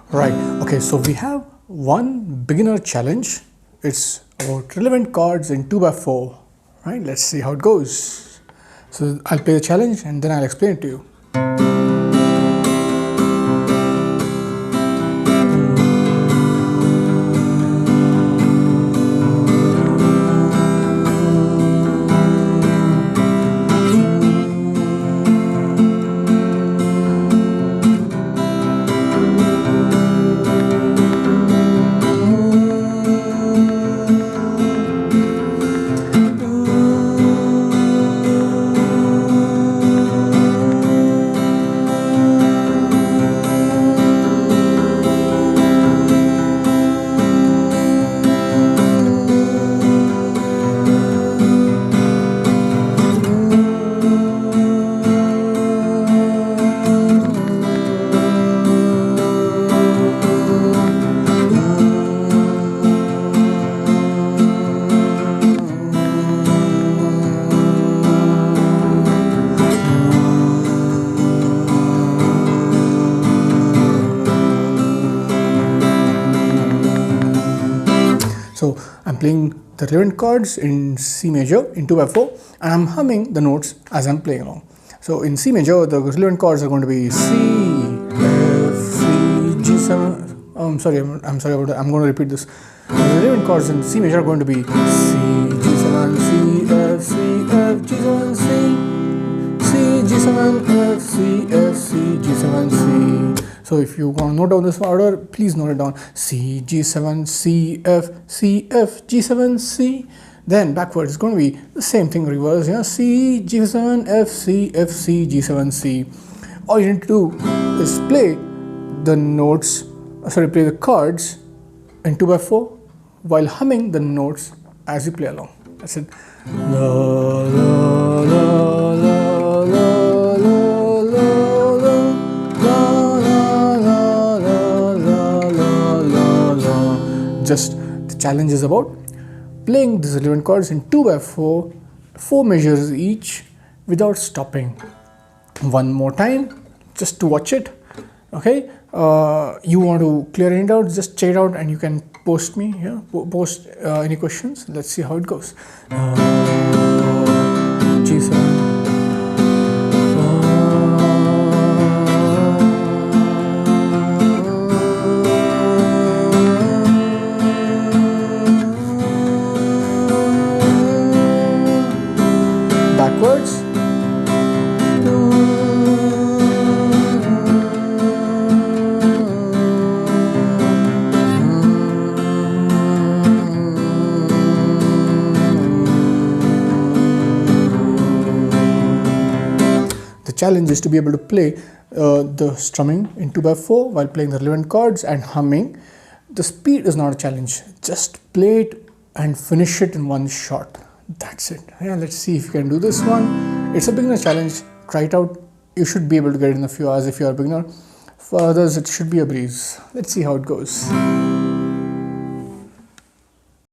Right, okay, so we have one beginner challenge. It's about relevant chords in 2x4. Right, let's see how it goes. So I'll play the challenge and then I'll explain it to you. So I'm playing the relevant chords in C major in 2x4 and I'm humming the notes as I'm playing along. So in C major, the relevant chords are going to be C, F, C, G7. Oh, I'm sorry about that. I'm going to repeat this. The relevant chords in C major are going to be C, G7, C, F, C, F, G7, C, C, G7, F, C, F, C, G7, C. So if you want to note down this order, please note it down. C, G7, C, F, C, F, G7, C. Then backwards it's going to be the same thing reverse. Yeah, C, G7, F, C, F, C, G7, C. All you need to do is play the notes, play the chords in 2x4 while humming the notes as you play along. That's it. La, la, la, la. Just the challenge is about playing these relevant chords in 2x4, 4 measures each without stopping. One more time just to watch it. Okay, you want to clear any doubts, just check it out and you can post me here, post any questions. Let's see how it goes. G7. Backwards. The challenge is to be able to play the strumming in 2x4 while playing the relevant chords and humming. The speed is not a challenge. Just play it and finish it in one shot. That's it. Yeah, let's see if you can do this one. It's a beginner challenge. Try it out. You should be able to get it in a few hours if you are a beginner. For others, it should be a breeze. Let's see how it goes.